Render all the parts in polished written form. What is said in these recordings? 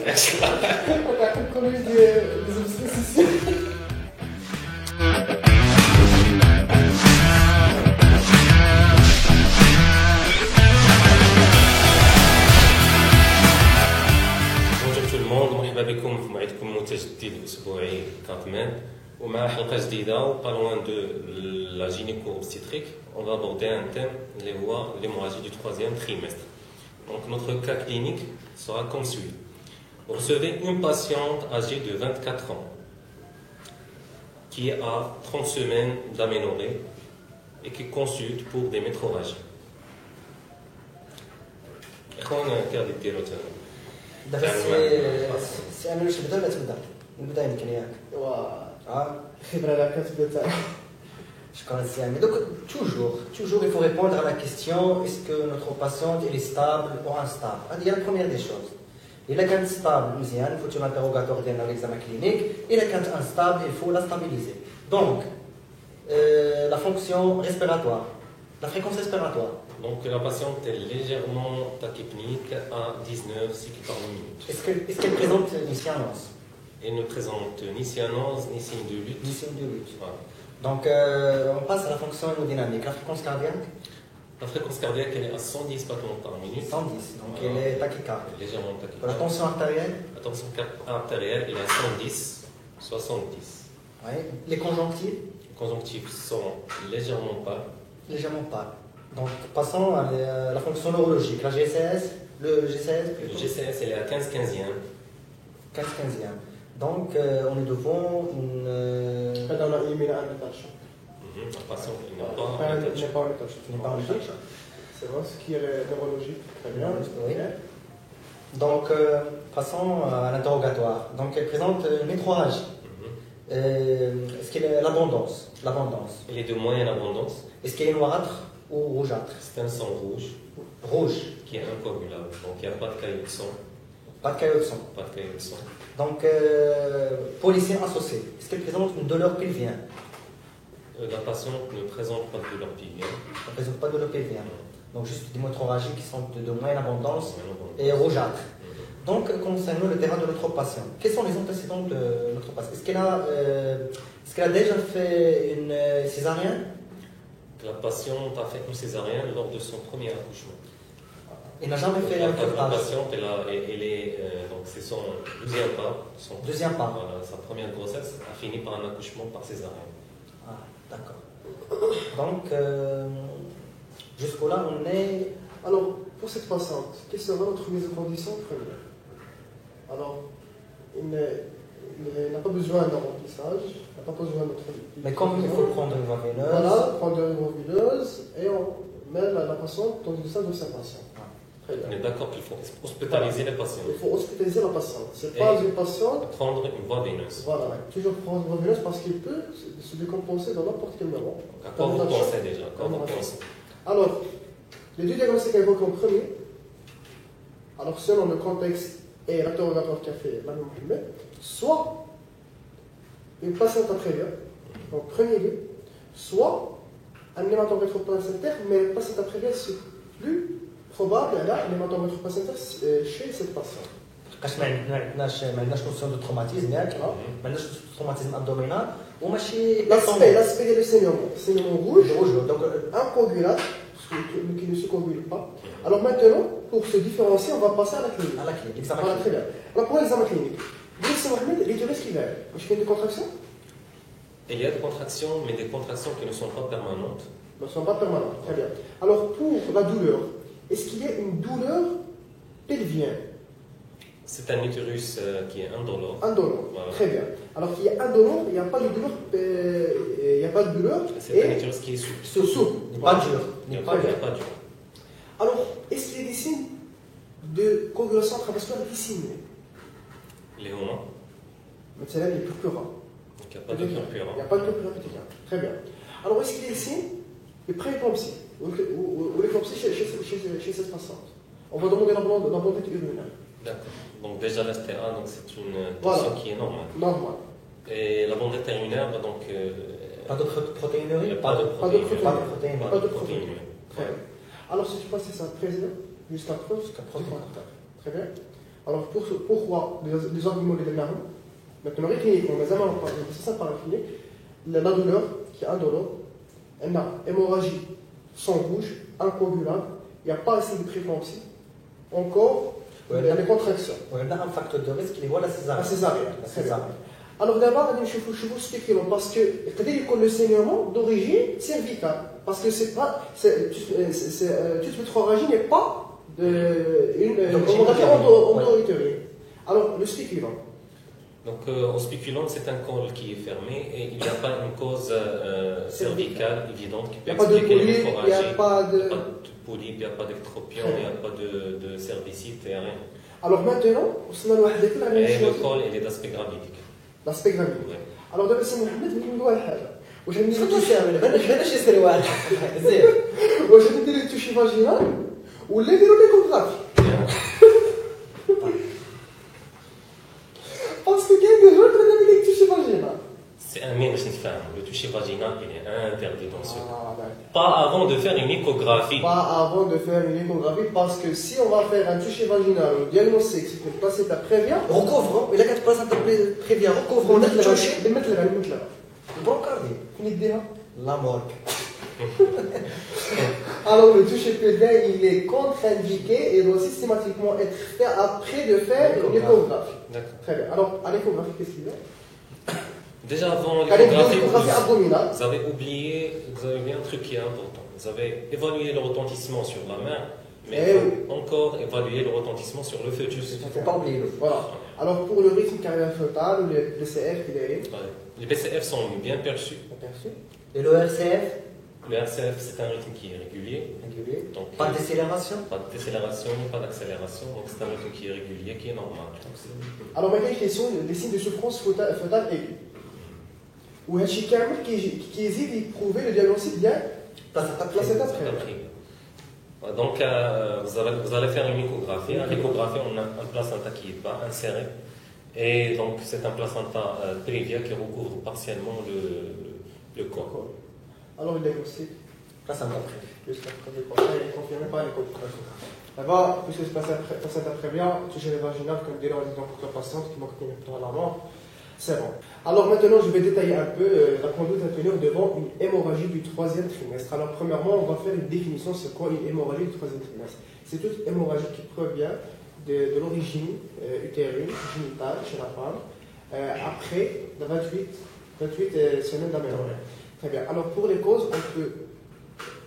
comme des obsessions. Bonjour tout le monde, مرحبا بكم في موعدكم متجدد اسبوعي كاتمان ومع حلقه جديده وبا لوان دو لا gynéco obstétrique. On va aborder un thème, l'hémorragie du troisième trimestre. Donc notre cas clinique sera comme suit. Vous recevez une patiente âgée de 24 ans qui a 30 semaines d'aménorrhée et qui consulte pour des métrorragies. اخوانا كيف ديروا دابا سي انا واش نبدا ولا تبدا؟ نبدا يمكن ياك. خبره لا كتبدا. شكرا سي عمي. Donc toujours il faut répondre à la question est-ce que notre patiente elle est stable ou instable. هذه هي la première des choses. إلا كانت stable مزيان نفوتو l'interrogatoire ديالنا l'examen clinique. إلا كانت instable il faut la stabiliser. Donc la fonction respiratoire, la fréquence respiratoire. Donc la patiente est légèrement tachypnique à 19 cycles par minute. Est-ce qu'elle présente une cyanose? Elle ne présente ni cyanose ni signe de lutte. Ni signe de lutte. Voilà. Donc on passe à la fonction hémodynamique. La fréquence cardiaque? La fréquence cardiaque elle est à 110 battements par minute. 110, donc voilà. elle est tachycarde. Légèrement tachycarde. Pour la tension artérielle? La tension artérielle elle est à 110, 70. Oui. Les conjonctives? Les conjonctives sont légèrement pâles. Légèrement pâles. Donc passons à la fonction neurologique. La GCS? Le GCS? Le GCS elle est à 15-15e. 15-15e. Donc on est devant une... هذا ولا يمين على الطاشه. La patiente elle n'est pas pas en en état de choc. n'est pas en état de choc. C'est bon, ce qui est neurologique. Très bien. Oui. Donc passons à l'interrogatoire. Donc elle présente une métrorragie. Est-ce qu'elle a l'abondance? Elle est de moyenne abondance. Est-ce qu'elle est noirâtre ou rougeâtre? C'est un sang rouge Rouge. qui est incoagulable. Donc il n'y a pas de caillot de sang. Pas de caillot de sang. Pas de caillot de sang. Donc policier associé. Est-ce qu'elle présente une douleur pelvienne? La patiente ne présente pas de douleur pelvienne. Elle ne présente pas de douleur pelvienne. Donc juste des métrorragies qui sont de moyenne abondance et rougeâtres. Donc concernant le terrain de notre patient, quels sont les antécédents de notre patient? Est-ce qu'elle a déjà fait une césarienne? La patiente a fait une césarienne lors de son premier accouchement. Elle n'a jamais fait un La curetage. patiente, elle est, donc c'est son deuxième pas. Deuxième pas. Voilà, sa première grossesse a fini par un accouchement par césarienne. Ah, d'accord. Donc, jusqu'au-là, on est... Alors, pour cette patiente, quelle sera notre mise en condition première? Alors, il n'a pas besoin d'un remplissage, il n'a pas besoin de notre... Mais comme il faut prendre une voie veineuse... Voilà, prendre une voie veineuse et on met la patiente dans le sein de sa patiente. On est d'accord qu'il faut hospitaliser les patients. Il faut hospitaliser la patiente. Ce n'est pas une patiente... Prendre une voie veineuse. Voilà, toujours prendre une voie veineuse parce qu'il peut se décompenser dans n'importe quel moment. À quoi vous pensez déjà? Alors, les deux diagnostics évoqués en premier, alors selon le contexte et l'interrogatoire qu'a fait la même soit une patiente après-lieu, donc premier lieu, soit un hématome rétroplacentaire, mais la patiente après-lieu, c'est plus probable là un hématome rétroplacentaire chez cette patiente. كاش ما عندناش نوسيون دو تروماتيزم ياك ما عندناش تروماتيزم ابدومينال وماشي L'aspect de saignement rouge, donc incoagulable, qui ne se coagule pas. Alors maintenant, pour se différencier, on va passer à la clinique. à la clé, l'examen Voilà, très bien. Alors pour l'examen clinique, les durées qu'il y a, est-ce qu'il y a des contractions? Il y a des contractions, mais des contractions qui ne sont pas permanentes. Ne sont pas permanentes, très bien. Alors pour la douleur, est-ce qu'il y a une douleur pelvienne? C'est un utérus qui est indolore. Indolore, Voilà. très bien. Alors qu'il y a indolore, il n'y a pas de douleur, il n'y a pas de douleur. C'est un utérus qui est souple. Souple, pas dur. Il n'y a pas dur. Alors, est-ce qu'il y a des signes de coagulation intravasculaire dissimulée? Les hormones. Mais c'est là les plus purins. Donc il n'y a pas de purpura. Il n'y a pas de purpura pétillante. Très bien. Alors, est-ce qu'il y a des signes de prééclampsie ou l'éclampsie chez cette patiente? On va demander l'abondance urinaire. D'accord. Donc déjà l'STA, donc c'est une Voilà. tension qui est normale. Normal. Et la bondette urinaire, donc pas de protéinurie, pas de protéinurie. Pas de protéinurie. Très bien. Alors si tu passes ça 13 heures jusqu'à 3 Très bien. Alors pourquoi les arguments de l'arme? Maintenant, cliniquement, mais c'est ça par clinique. La douleur qui est indolore, elle a hémorragie sans rouge, incoagulable, il n'y a pas assez de préclampsie, encore les contractions. On a un facteur de risque qui est la césarienne. La césarienne. Alors d'abord, on va vous spéculons parce que le saignement d'origine cervicale, parce que c'est pas, toute métrorragie n'est pas une auto-utérine. Alors le spéculant. Donc, au spéculant, c'est un col qui est fermé et il n'y a pas une cause cervicale évidente qui peut expliquer l'hémorragie. Il n'y a pas de polype, il n'y a pas d'ectropion, il n'y a pas de cervicite, il n'y a rien. Alors maintenant, on a le col, il est d'aspect gravidique. L'aspect gravidique. Oui. Alors d'abord, c'est Mohamed, je vais vous dire واش شنو تعمل؟ بلاش يصير واحد زين واش ندير لي توشي فاجينال ولا نديرو ليكوغرافي باسكو كاين دي جون كنا ندير لي توشي فاجينال C'est un mien, le toucher vaginal, il est interdit dans ce cas. Pas avant de faire une échographie. Pas avant de faire une échographie, parce que si on va faire un toucher vaginal, le diagnostic, c'est que le placenta prévient. Recouvrant, il a qu'à placenta prévient, recouvrant, on a le toucher. Les mettre là, les mettre là. Le brocardi. Une idée, la morgue. Alors le toucher pelvien, il est contre-indiqué et doit systématiquement être fait après de faire une échographie. D'accord. Très bien. Alors, à l'échographie, qu'est-ce qu'il y a? Déjà avant l'échographie, abdominale. vous avez oublié un truc qui est important. Vous avez évalué le retentissement sur la main, mais encore évaluer le retentissement sur le fœtus. Il ne faut pas oublier le. Voilà. Alors pour le rythme cardiaque fœtal, le BCF, il est. Les BCF sont bien perçus. Et le RCF? Le RCF, c'est un rythme qui est régulier. Donc, pas de décélération? Pas de décélération, pas d'accélération. Donc c'est un rythme qui est régulier, qui est normal. Alors ma question, les signes de souffrance fœtale aiguë. Ou هادشي كامل كيزيد يبروفي le diagnostic ديال placenta prévia. Donc vous allez faire une échographie. À l'échographie, on a un placenta qui est pas inséré. Et donc c'est un placenta prévia qui recouvre partiellement le corps. Alors le diagnostic placenta prévia. Jusqu'à présent, il est confirmé par l'échographie. D'abord, puisque ce placenta prévia, toucher les vaginales comme dit pour la patiente qui manque de la mort. C'est bon. Alors maintenant, je vais détailler un peu la conduite à tenir devant une hémorragie du troisième trimestre. Alors premièrement, on va faire une définition de ce qu'est une hémorragie du troisième trimestre. C'est toute hémorragie qui provient de l'origine utérine, génitale chez la femme, après la 28 semaines d'aménorrhée. Très bien. Alors pour les causes, on peut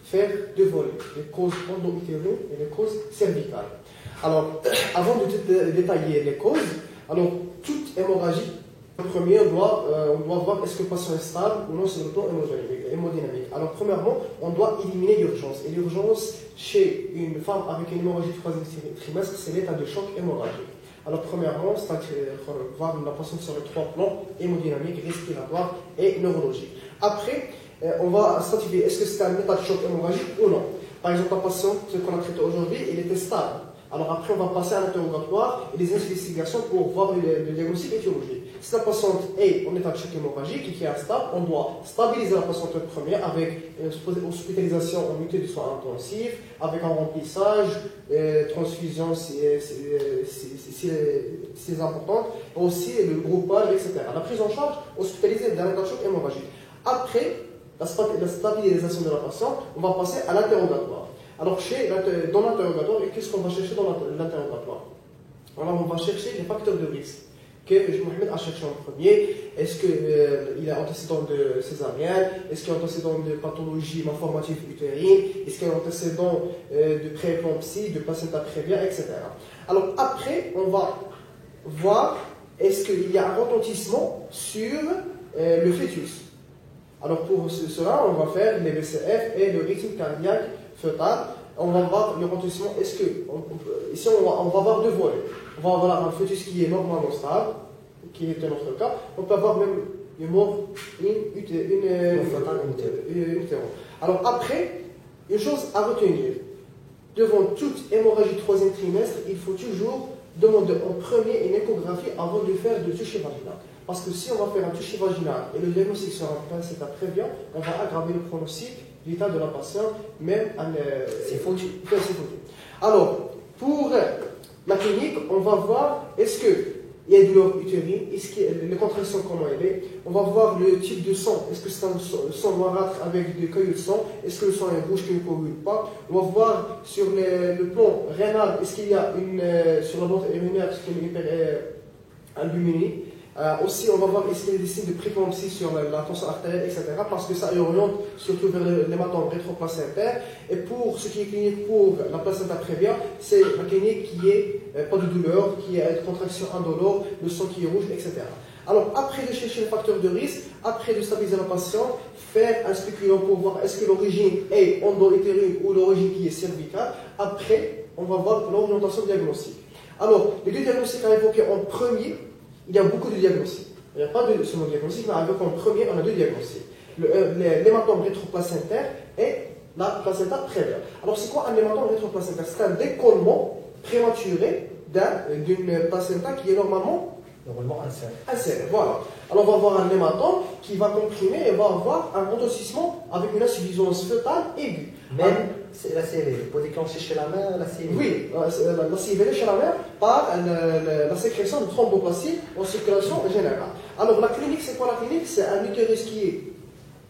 faire deux volets, les causes endo-utérines et les causes cervicales. Alors, avant de détailler les causes, alors toute hémorragie, en premier, on doit voir est-ce que le patient est stable ou non sur le plan hémodynamique. Alors, premièrement, on doit éliminer l'urgence. Et l'urgence, chez une femme avec une hémorragie du troisième trimestre, c'est l'état de choc hémorragique. Alors, premièrement, c'est-à-dire voir la patiente sur les trois plans, hémodynamique, respiratoire et neurologique. Après, on va statifier est-ce que c'est un état de choc hémorragique ou non. Par exemple, la patiente qu'on a traitée aujourd'hui, elle était stable. Alors après, on va passer à l'interrogatoire et les investigations pour voir le diagnostic étiologique. Si la patiente est en état de choc hémorragique et qui est instable, on doit stabiliser la patiente première avec une hospitalisation en unité de soins intensifs, avec un remplissage, transfusion si c'est important, aussi le groupage, etc. La prise en charge hospitalisée d'un état de choc hémorragique. Après la stabilisation de la patiente, on va passer à l'interrogatoire. Alors, dans l'interrogatoire, qu'est-ce qu'on va chercher dans l'interrogatoire? Alors, on va chercher les facteurs de risque que Mohamed a cherché en premier. Est-ce qu'il a antécédent de césarienne? Est-ce qu'il a antécédent de pathologie malformative utérine? Est-ce qu'il a antécédent de prééclampsie, de placenta prévia, etc. Alors, après, on va voir est-ce qu'il y a un retentissement sur le fœtus. Alors, pour cela, on va faire les BCF et le rythme cardiaque fœtal. On va voir le retentissement. Est-ce que ici on va voir deux volets. On va avoir un fœtus qui est normalement stable, qui est notre cas. On peut avoir même une mort utéro. Alors après, une chose à retenir. Devant toute hémorragie troisième trimestre, il faut toujours demander en premier une échographie avant de faire de toucher vaginal. Parce que si on va faire un toucher vaginal et le diagnostic sera un placenta prévia, on va aggraver le pronostic, l'état de la patiente, même c'est foutu. Alors, pour la clinique, on va voir est-ce qu'il y a une douleur utérine, est-ce qu'il y a les contractions, comment elle est. On va voir le type de sang, est-ce que c'est un sang noirâtre avec des caillots de sang, est-ce que le sang est rouge qui ne coagule pas. On va voir sur le plan rénal, est-ce qu'il y a sur la bande urinaire, est-ce qu'il y a une hyperalbuminie. Aussi, on va voir est-ce qu'il y a des signes de préclampsie sur la tension artérielle, etc. Parce que ça oriente surtout vers l'hématome rétroplacentaire. Et pour ce qui est clinique pour la placenta prévia, c'est la clinique qui est pas de douleur, qui a une contraction indolore, le sang qui est rouge, etc. Alors, après de chercher les facteurs de risque, après de stabiliser la patiente, faire un spéculant pour voir est-ce que l'origine est endo-utérine ou l'origine qui est cervicale. Après, on va voir l'orientation diagnostique. Alors, les deux diagnostics à évoquer en premier, il y a beaucoup de diagnostics. Il n'y a pas de seulement diagnostic, mais avec en premier, on a deux diagnostics. L'hématome rétroplacentaire et la placenta prévia. Alors, c'est quoi un hématome rétroplacentaire? C'est un décollement prématuré d'une placenta qui est normalement insérée. Voilà. Alors, on va avoir un hématome qui va comprimer et va avoir un rotocissement avec une insuffisance fœtale aiguë. Même c'est la CIVL, il peut déclencher chez la mère la CIVL. Oui, la CIVL chez la mère par la sécrétion de thromboplastie en circulation générale. Alors la clinique, c'est quoi la clinique? C'est un utérus qui est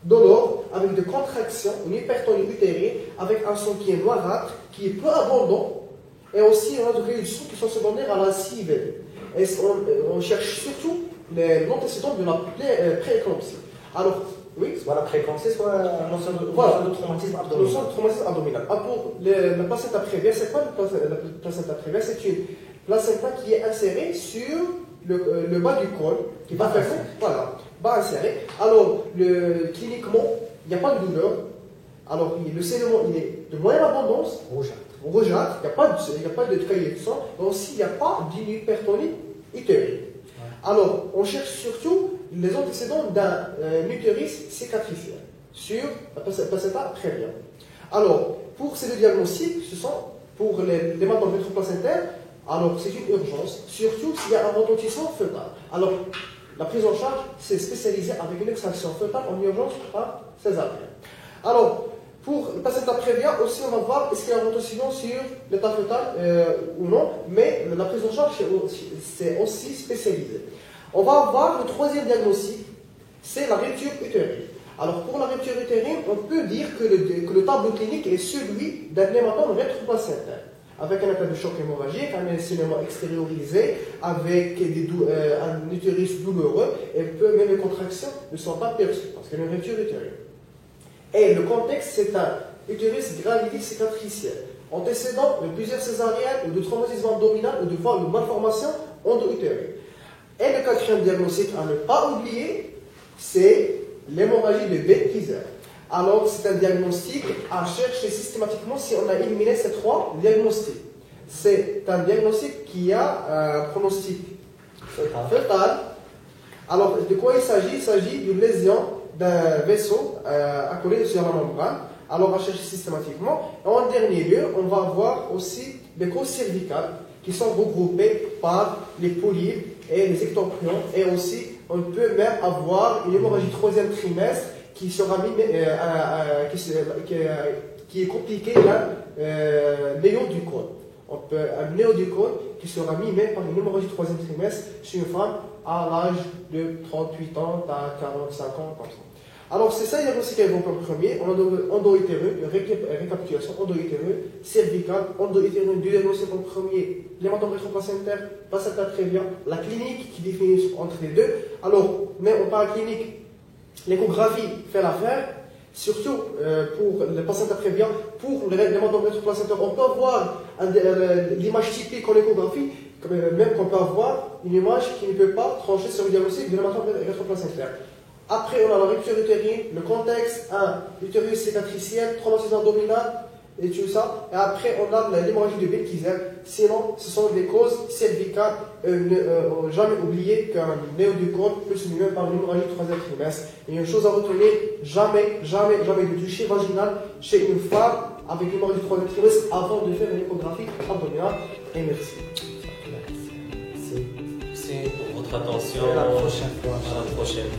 dolore, avec des contractions, une hypertonie utérine, avec un sang qui est noirâtre, qui est peu abondant, et aussi on a des caillots de sang qui sont secondaires à la CIVL. Et on cherche surtout l'antécédent de la prééclampsie. Alors, oui, soit la prééclampsie, soit l'ensemble de traumatisme abdominal. L'ensemble de traumatisme abdominal. Pour la placenta prévia, c'est quoi la placenta prévia? C'est une placenta qui est insérée sur le bas du col, qui va faire voilà, bas inséré. Alors, cliniquement, il n'y a pas de douleur. Alors, le saignement, il est de moyenne abondance. Rougeâtre, il n'y a pas de cahier de sang. Mais aussi, il n'y a pas d'hypertonie utérine. Alors, on cherche surtout les antécédents d'un utérus cicatriciel sur la placenta prévia. Alors, pour ces deux diagnostics, ce sont pour l'hématome rétroplacentaire, alors c'est une urgence, surtout s'il y a un retentissement fœtal. Alors, la prise en charge, c'est spécialisé avec une extraction fœtale en urgence par césarienne. Alors, pour le placenta prévia, aussi on va voir est-ce qu'il y a un retentissement sur l'état fœtal ou non, mais la prise en charge, c'est aussi spécialisé. On va voir le troisième diagnostic, c'est la rupture utérine. Alors pour la rupture utérine, on peut dire que le tableau clinique est celui d'un hématome rétroplacentaire, avec un état de choc hémorragique, un saignement extériorisé, avec un utérus douloureux, et même les contractions ne sont pas perçues, parce qu'il y a une rupture utérine. Et le contexte, c'est un utérus gravidique cicatriciel, antécédent de plusieurs césariennes, ou de traumatisme abdominal, ou de malformation endo-utérine. Et le quatrième diagnostic à ne pas oublier, c'est l'hémorragie de Bett-Kieser. Alors, c'est un diagnostic à chercher systématiquement si on a éliminé ces trois diagnostics. C'est un diagnostic qui a un pronostic fœtal. Alors, de quoi il s'agit? Il s'agit d'une lésion d'un vaisseau accolé sur la membrane. Alors, à chercher systématiquement. Et en dernier lieu, on va voir aussi des causes cervicales qui sont regroupées par les polypes et les ectoprions, et aussi on peut même avoir une hémorragie troisième trimestre qui sera qui est compliquée d'un néo du col. Un néo du col qui sera mimé par une hémorragie troisième trimestre chez une femme à l'âge de 38 ans à 45 ans, comme ça. Alors, c'est ça, il y a aussi qui évoque en premier, endo-utéreux, récapitulation, endo-utéreux, cervical, endo-utéreux, du diagnostic en premier, l'hématome rétroplacentaire, placenta prévia, la clinique qui définit entre les deux. Alors, mais on parle clinique, l'échographie fait l'affaire, surtout pour le placenta prévia, pour l'hématome rétroplacentaire, on peut avoir l'image typique en échographie, même qu'on peut avoir une image qui ne peut pas trancher sur le diagnostic de l'hématome rétroplacentaire. Après, on a la rupture utérine, le contexte, un utérus cicatriciel, traumatisme abdominal et tout ça. Et après, on a l'hémorragie de Bett-Kieser. Sinon, ce sont des causes cervicales. Jamais oublier qu'un néo du col peut se muer par une hémorragie du troisième trimestre. Et une chose à retenir, jamais de toucher vaginal chez une femme avec une hémorragie du troisième trimestre avant de faire une échographie abdominale. Et merci. Merci pour votre attention. À la prochaine fois. À la prochaine.